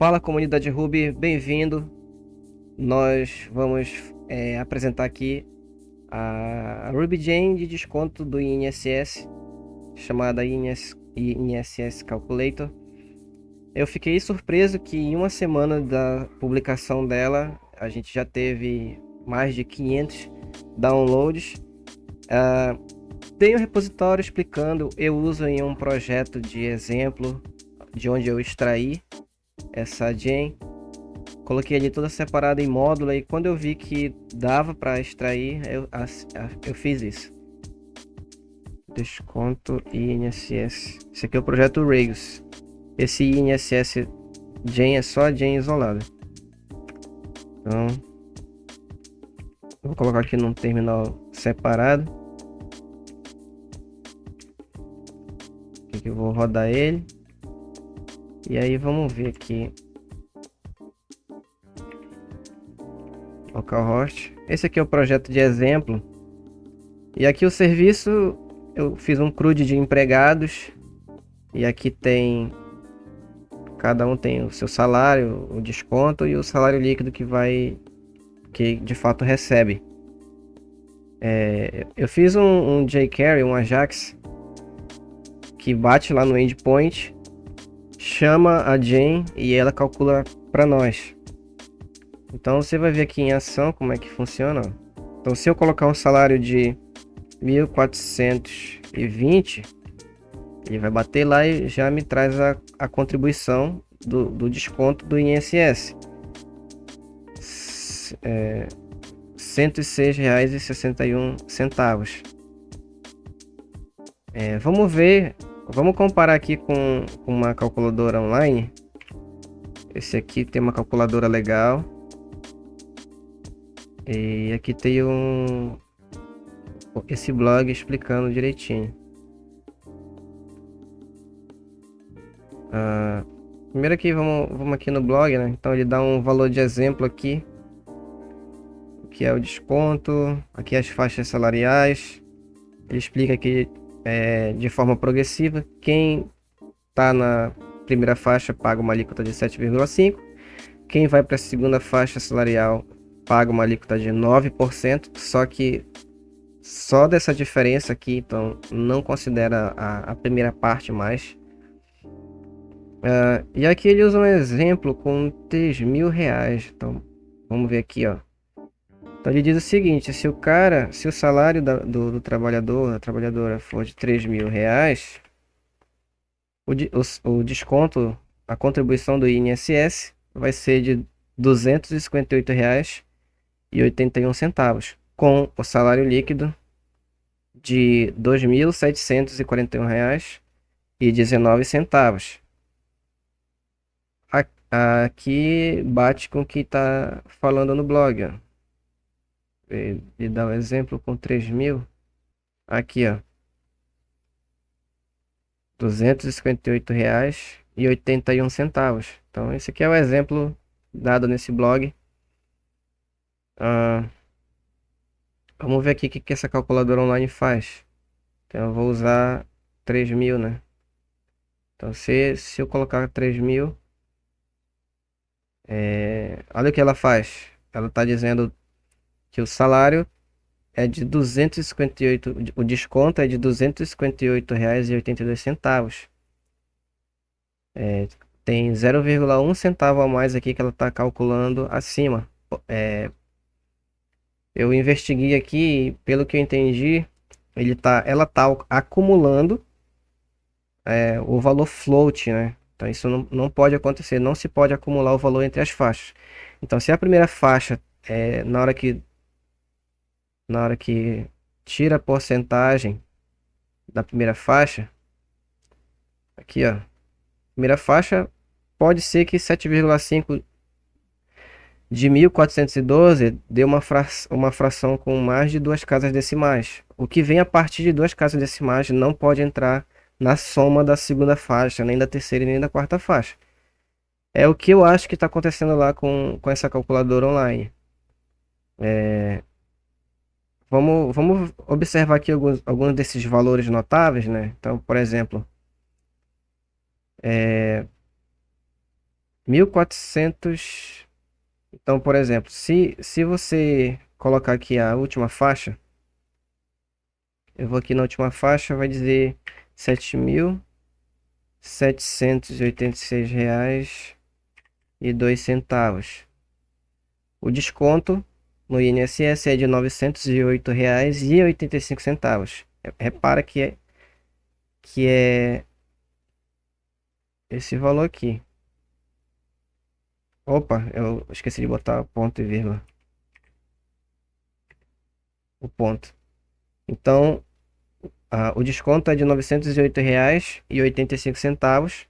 Fala, comunidade Ruby, bem-vindo. Nós vamos apresentar aqui a RubyGen de desconto do INSS, chamada INSS Calculator. Eu fiquei surpreso que em uma semana da publicação dela, a gente já teve mais de 500 downloads. Tem um repositório explicando, eu uso em um projeto de exemplo de onde eu extraí essa gen. Coloquei ali toda separada em módulo e quando eu vi que dava para extrair, eu fiz isso. Desconto INSS. Esse aqui é o projeto Rails. Esse INSS gen é só a gen isolada. Então, vou colocar aqui num terminal separado. Aqui eu vou rodar ele. E aí vamos ver aqui. Localhost. Esse aqui é o projeto de exemplo. E aqui o serviço, eu fiz um CRUD de empregados. E aqui tem... Cada um tem o seu salário, o desconto e o salário líquido que de fato recebe. Eu fiz um jQuery, um Ajax, que bate lá no endpoint, chama a gen e ela calcula para nós. Então você vai ver aqui em ação como é que funciona. Então se eu colocar um salário de 1.420, ele vai bater lá e já me traz a contribuição do desconto do INSS. R$ 106,61. Vamos ver, vamos comparar aqui com uma calculadora online. Esse aqui tem uma calculadora legal. E aqui tem esse blog explicando direitinho. Primeiro aqui, vamos aqui no blog, né? Então ele dá um valor de exemplo aqui, que é o desconto, aqui as faixas salariais. Ele explica aqui de forma progressiva. Quem está na primeira faixa paga uma alíquota de 7,5%. Quem vai para a segunda faixa salarial paga uma alíquota de 9%, só que só dessa diferença aqui, então não considera a primeira parte mais. E aqui ele usa um exemplo com R$3.000. Então vamos ver aqui, ó. Então ele diz o seguinte: se o salário do trabalhador, da trabalhadora for de R$3.000, o desconto, a contribuição do INSS vai ser de R$ 258,81, com o salário líquido de R$ 2.741,19. Aqui bate com o que está falando no blog, ó. Ele dá um exemplo com 3.000. Aqui, ó, R$ 258,81. Então esse aqui é o exemplo dado nesse blog. Vamos ver aqui o que essa calculadora online faz. Então eu vou usar 3.000, né? Então se eu colocar 3.000, olha o que ela faz. Ela está dizendo que o salário é de 258, o desconto é de R$ 258,82. Tem 0,1 centavo a mais aqui que ela está calculando acima. Eu investiguei aqui e, pelo que eu entendi, ela tá acumulando o valor float, né? Então isso não pode acontecer, não se pode acumular o valor entre as faixas. Então se a primeira faixa, na hora que tira a porcentagem da primeira faixa, aqui ó, primeira faixa pode ser que 7,5 de 1.412 dê uma fração com mais de 2 casas decimais. O que vem a partir de 2 casas decimais não pode entrar na soma da segunda faixa, nem da terceira e nem da quarta faixa. É o que eu acho que está acontecendo lá com essa calculadora online. Vamos observar aqui alguns desses valores notáveis, né? Então, por exemplo, 1.400. Então, por exemplo, se você colocar aqui a última faixa, eu vou aqui na última faixa, vai dizer R$ 7.786,02. O desconto no INSS é de R$ 908,85. Repara que é esse valor aqui. Opa, eu esqueci de botar ponto e vírgula. O ponto. Então, o desconto é de R$ 908,85.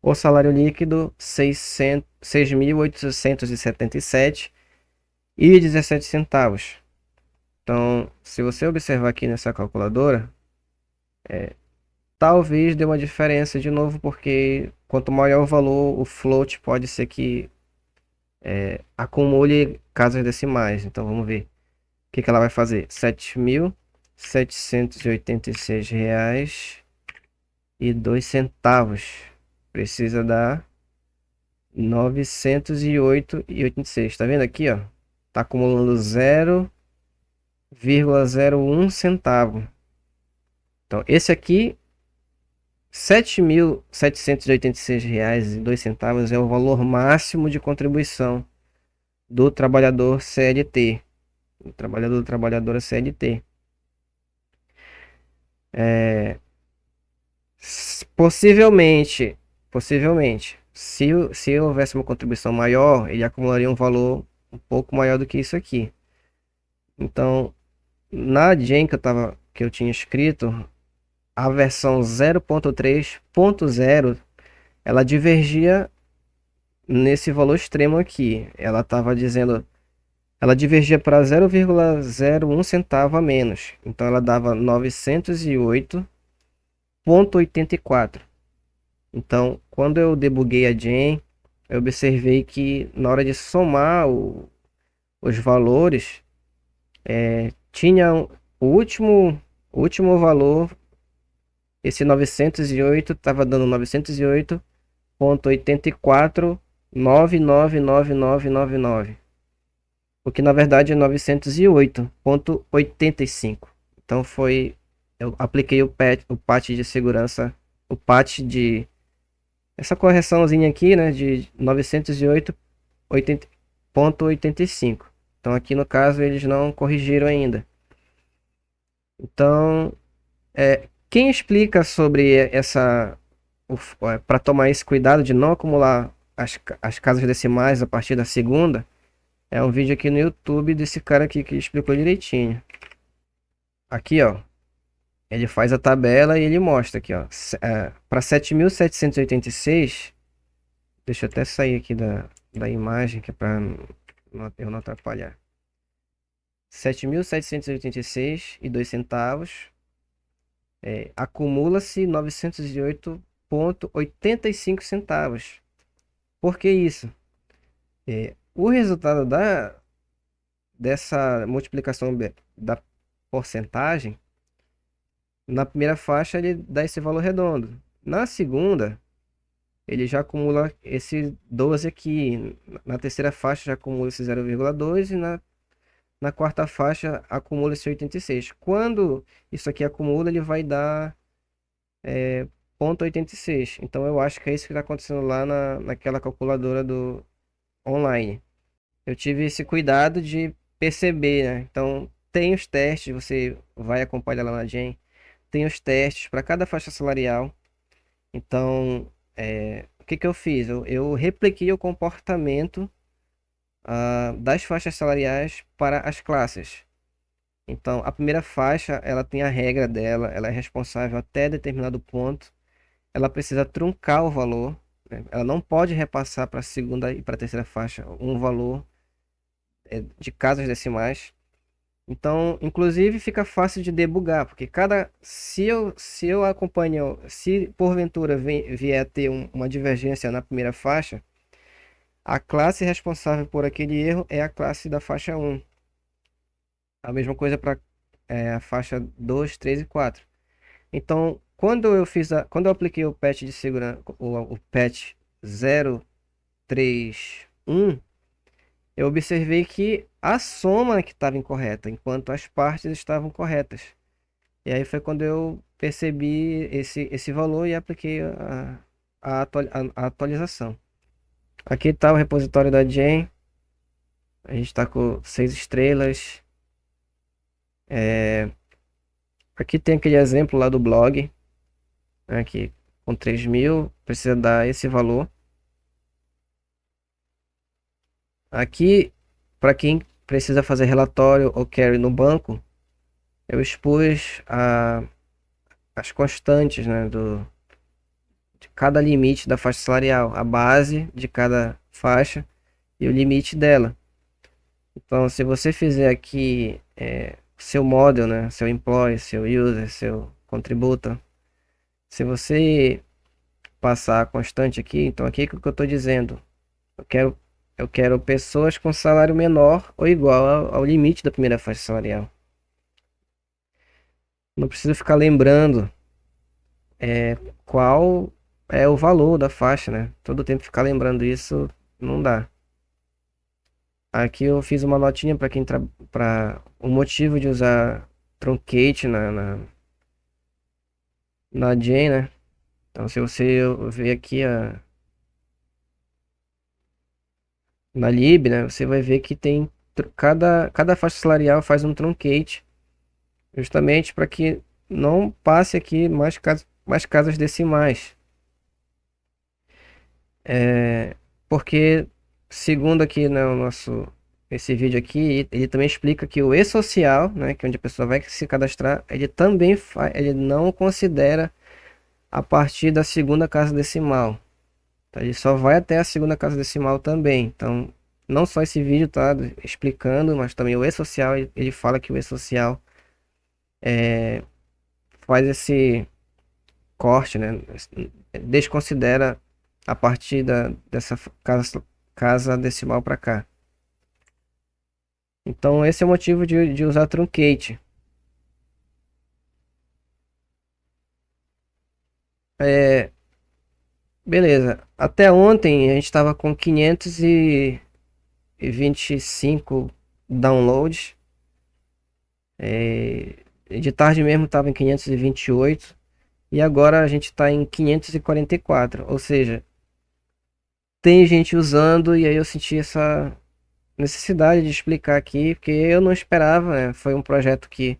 O salário líquido, 6.877,17 centavos. Então, se você observar aqui nessa calculadora, talvez dê uma diferença de novo, porque quanto maior o valor, o float pode ser que acumule casas decimais. Então, vamos ver. O que ela vai fazer? R$ 7.786,02. Precisa dar 908,86. Tá vendo aqui, ó? Tá acumulando 0,01 centavo. Então, esse aqui, R$ 7.786,02 é o valor máximo de contribuição do trabalhador CLT. O trabalhador trabalhadora CLT. Possivelmente, se houvesse uma contribuição maior, ele acumularia um valor um pouco maior do que isso aqui. Então, na Gen que eu tinha escrito, a versão 0.3.0, ela divergia nesse valor extremo aqui. Ela divergia para 0,01 centavo a menos. Então ela dava 908,84. Então, quando eu debuguei a Gen, eu observei que na hora de somar os valores, tinha o último valor, esse 908 estava dando 908,84,999999, o que na verdade é 908,85. Então eu apliquei o patch de segurança, o patch de essa correçãozinha aqui, né, de 908,85. Então aqui no caso eles não corrigiram ainda. Então, quem explica sobre para tomar esse cuidado de não acumular as casas decimais a partir da segunda, é um vídeo aqui no YouTube desse cara aqui que explicou direitinho. Aqui, ó, ele faz a tabela e ele mostra aqui, ó, para 7.786. Deixa eu até sair aqui da imagem, que é para eu não atrapalhar. R$ 7.786,02. Acumula-se 908,85 centavos. Por que isso? O resultado dessa multiplicação da porcentagem, na primeira faixa ele dá esse valor redondo. Na segunda, ele já acumula esse 12 aqui. Na terceira faixa já acumula esse 0,2 e na quarta faixa acumula esse 86. Quando isso aqui acumula, ele vai dar 0,86. Então eu acho que é isso que está acontecendo lá naquela calculadora do online. Eu tive esse cuidado de perceber, né? Então tem os testes, você vai acompanhar lá na Gen. Tem os testes para cada faixa salarial. Então, o que eu fiz? Eu repliquei o comportamento das faixas salariais para as classes. Então, a primeira faixa, ela tem a regra dela, ela é responsável até determinado ponto. Ela precisa truncar o valor, né? Ela não pode repassar para a segunda e para a terceira faixa um valor de casas decimais. Então, inclusive, fica fácil de debugar, porque se eu acompanho, se porventura vier a ter uma divergência na primeira faixa, a classe responsável por aquele erro é a classe da faixa 1. A mesma coisa para a faixa 2, 3 e 4. Então, quando eu apliquei o patch de segurança, o patch 231, eu observei que a soma que estava incorreta, enquanto as partes estavam corretas. E aí foi quando eu percebi esse valor e apliquei a atualização. Aqui está o repositório da Jane. A gente está com 6 estrelas. Aqui tem aquele exemplo lá do blog, né, que com 3.000 precisa dar esse valor. Aqui, para quem precisa fazer relatório ou carry no banco, eu expus as constantes, né, de cada limite da faixa salarial, a base de cada faixa e o limite dela. Então, se você fizer aqui seu model, né, seu employee, seu user, seu contributor, se você passar a constante aqui, então aqui é o que eu estou dizendo, eu quero pessoas com salário menor ou igual ao limite da primeira faixa salarial. Não preciso ficar lembrando qual é o valor da faixa, né? Todo tempo ficar lembrando isso não dá. Aqui eu fiz uma notinha para para o motivo de usar truncate na Jane, né? Então se você ver aqui na lib, né, você vai ver que tem cada faixa salarial faz um truncate, justamente para que não passe aqui mais casas decimais. Porque, segundo aqui, né, esse vídeo aqui, ele também explica que o e-social, né, que é onde a pessoa vai se cadastrar, ele também ele não considera a partir da segunda casa decimal. Então, ele só vai até a segunda casa decimal também. Então, não só esse vídeo tá explicando, mas também o e-social, ele fala que o e-social faz esse corte, né, desconsidera a partir dessa casa decimal para cá. Então esse é o motivo de usar truncate. Beleza. Até ontem a gente estava com 525 downloads. De tarde mesmo estava em 528. E agora a gente está em 544. Ou seja, tem gente usando e aí eu senti essa necessidade de explicar aqui, porque eu não esperava, né? Foi um projeto que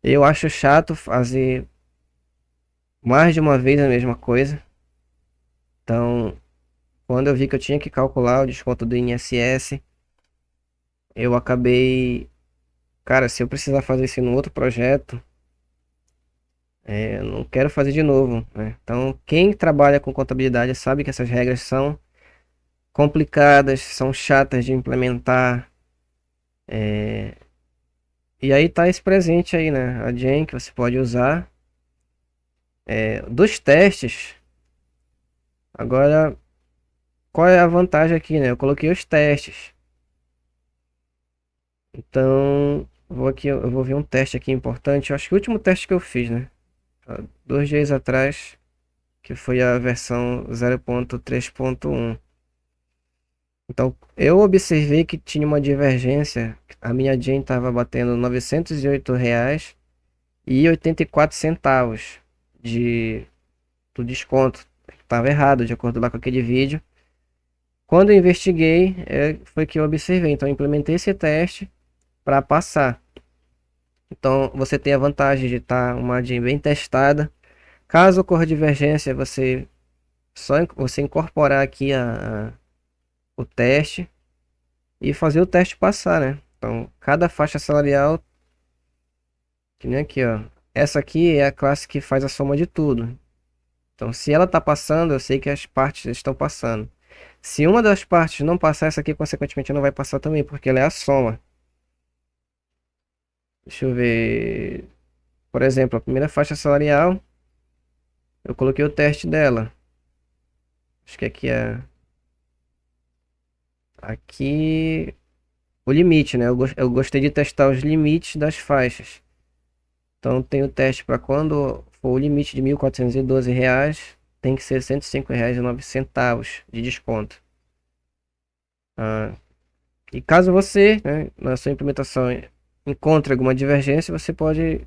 eu acho chato fazer mais de uma vez a mesma coisa. Então, quando eu vi que eu tinha que calcular o desconto do INSS, eu acabei, cara, se eu precisar fazer isso no outro projeto, eu não quero fazer de novo, né? Então, quem trabalha com contabilidade sabe que essas regras são complicadas, são chatas de implementar. E aí tá esse presente aí, né? A Jane que você pode usar. Dos testes, agora, qual é a vantagem aqui, né? Eu coloquei os testes. Então, eu vou ver um teste aqui importante. Eu acho que o último teste que eu fiz, né? 2 dias atrás, que foi a versão 0.3.1. Então, eu observei que tinha uma divergência. A minha Jane estava batendo R$ 908,84 do desconto. Estava errado, de acordo lá com aquele vídeo. Quando eu investiguei, foi que eu observei. Então, eu implementei esse teste para passar. Então, você tem a vantagem de estar uma Jane bem testada. Caso ocorra divergência, você incorporar aqui o teste e fazer o teste passar, né? Então, cada faixa salarial, que nem aqui, ó. Essa aqui é a classe que faz a soma de tudo. Então, se ela está passando, eu sei que as partes estão passando. Se uma das partes não passar, essa aqui, consequentemente, não vai passar também, porque ela é a soma. Deixa eu ver. Por exemplo, a primeira faixa salarial, eu coloquei o teste dela. Acho que aqui é. Aqui. O limite, né? Eu gostei de testar os limites das faixas. Então tem o teste para quando for o limite de R$ 1.412, tem que ser R$ 105,09 de desconto. Ah, e caso você, né, na sua implementação encontre alguma divergência, você pode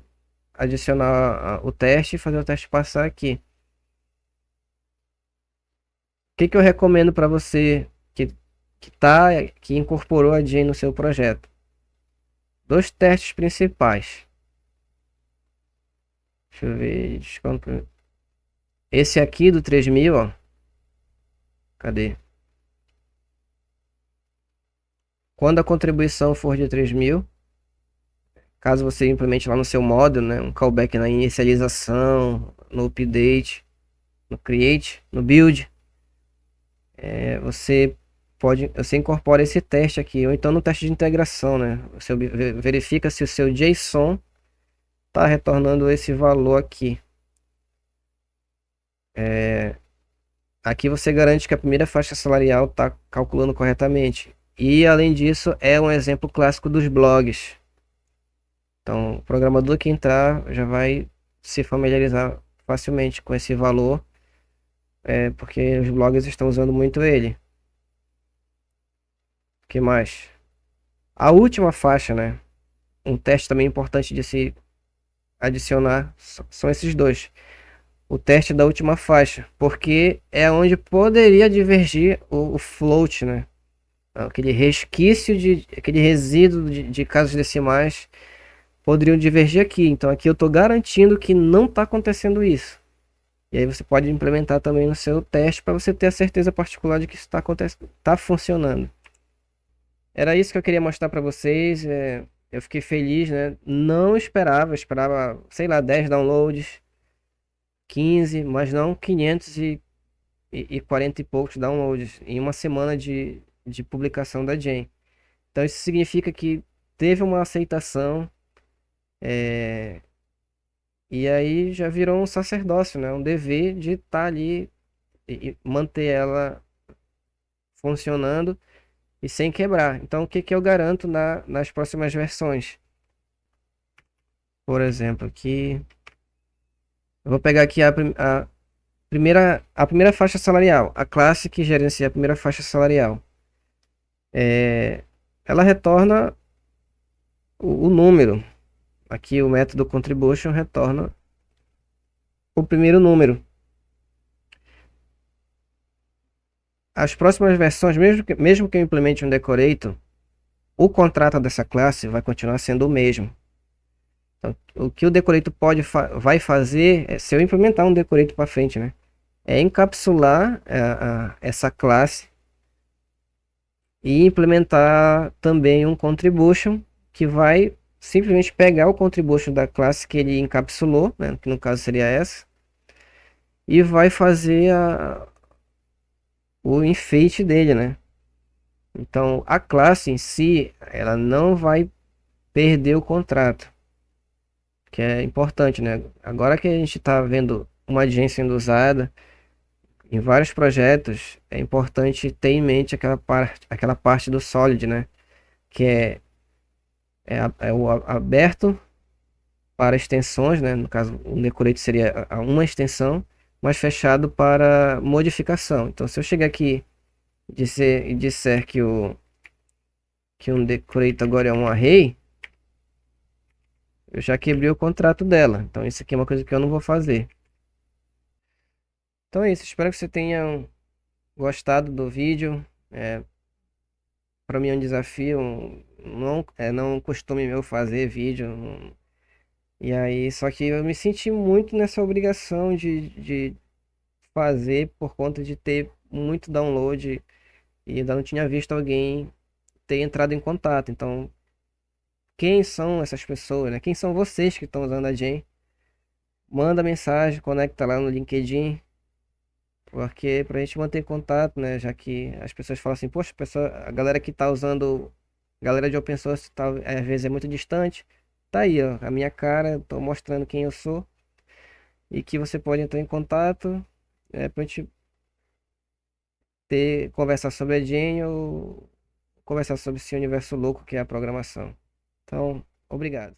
adicionar o teste e fazer o teste passar aqui. O que que eu recomendo para você que incorporou a Jean no seu projeto? Dois testes principais. Deixa eu ver, desconto. Esse aqui do 3000, ó. Cadê? Quando a contribuição for de 3000, caso você implemente lá no seu módulo, né, um callback na inicialização, no update, no create, no build, você incorpora esse teste aqui, ou então no teste de integração, né? Você verifica se o seu JSON está retornando esse valor aqui. Aqui você garante que a primeira faixa salarial está calculando corretamente. E além disso, é um exemplo clássico dos blogs. Então, o programador que entrar já vai se familiarizar facilmente com esse valor, porque os blogs estão usando muito ele. O que mais? A última faixa, né? Um teste também importante de se adicionar são esses dois. O teste da última faixa, porque é onde poderia divergir o float, né? Aquele resquício aquele resíduo de casos decimais poderiam divergir aqui. Então aqui eu estou garantindo que não está acontecendo isso. E aí você pode implementar também no seu teste para você ter a certeza particular de que isso está acontecendo, está funcionando. Era isso que eu queria mostrar para vocês. Eu fiquei feliz, né? Não esperava, sei lá, 10 downloads, 15, mas não 540 e poucos downloads em uma semana de publicação da Jane. Então isso significa que teve uma aceitação, e aí já virou um sacerdócio, né? Um dever de estar ali e manter ela funcionando e sem quebrar. Então o que que eu garanto nas próximas versões? Por exemplo, aqui eu vou pegar aqui a primeira faixa salarial, a classe que gerencia a primeira faixa salarial. Ela retorna o número. Aqui o método contribution retorna o primeiro número. As próximas versões, mesmo que eu implemente um decorator, o contrato dessa classe vai continuar sendo o mesmo. Então, o que o decorator vai fazer, se eu implementar um decorator para frente, né, é encapsular essa classe e implementar também um contribution que vai simplesmente pegar o contribution da classe que ele encapsulou, né, que no caso seria essa, e vai fazer o enfeite dele, né? Então, a classe em si, ela não vai perder o contrato, que é importante, né? Agora que a gente está vendo uma agência sendo usada em vários projetos, é importante ter em mente aquela parte do Solid, né? Que é o aberto para extensões, né? No caso, o decorate seria uma extensão, mas fechado para modificação. Então, se eu chegar aqui e disser que um decorate agora é um array, eu já quebrei o contrato dela. Então isso aqui é uma coisa que eu não vou fazer. Então é isso. Espero que você tenha gostado do vídeo. Para mim é um desafio. Não costume meu fazer vídeo. E aí, só que eu me senti muito nessa obrigação de fazer por conta de ter muito download e ainda não tinha visto alguém ter entrado em contato. Então, quem são essas pessoas, né? Quem são vocês que estão usando a Gen? Manda mensagem, conecta lá no LinkedIn, porque pra gente manter contato, né? Já que as pessoas falam assim, poxa, a galera que tá usando, galera de open source tá, às vezes é muito distante. Tá aí, ó, a minha cara, tô mostrando quem eu sou e que você pode entrar em contato, pra gente conversar sobre a Gen ou conversar sobre esse universo louco que é a programação. Então, obrigado.